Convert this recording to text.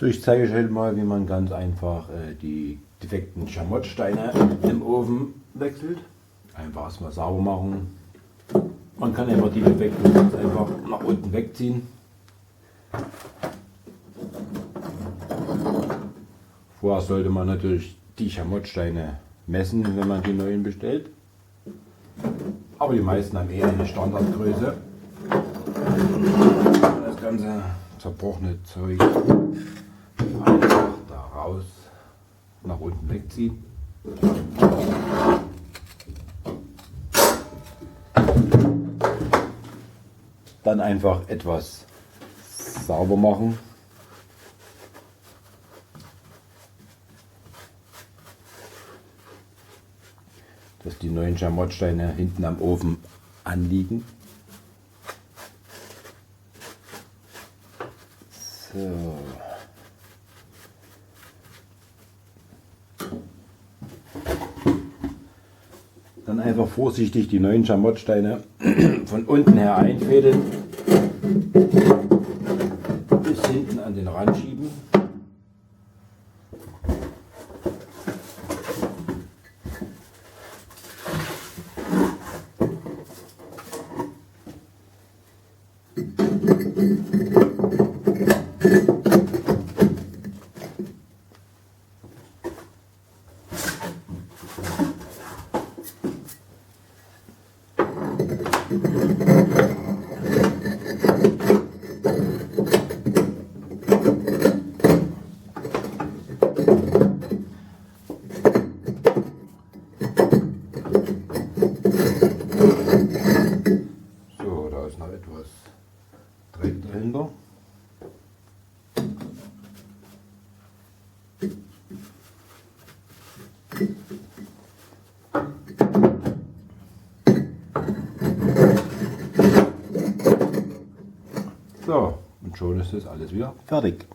So, ich zeige euch heute mal, wie man ganz einfach die defekten Schamottsteine im Ofen wechselt. Einfach erstmal sauber machen. Man kann einfach die defekten ganz einfach nach unten wegziehen. Vorher sollte man natürlich die Schamottsteine messen, wenn man die neuen bestellt. Aber die meisten haben eher eine Standardgröße. Das ganze zerbrochene Zeug einfach da raus, nach unten wegziehen. Dann einfach etwas sauber machen. Dass die neuen Schamottsteine hinten am Ofen anliegen. So. Dann einfach vorsichtig die neuen Schamottsteine von unten her einfädeln, bis hinten an den Rand schieben. So, da ist noch etwas Dreck dahinter. So, und schon ist das alles wieder fertig.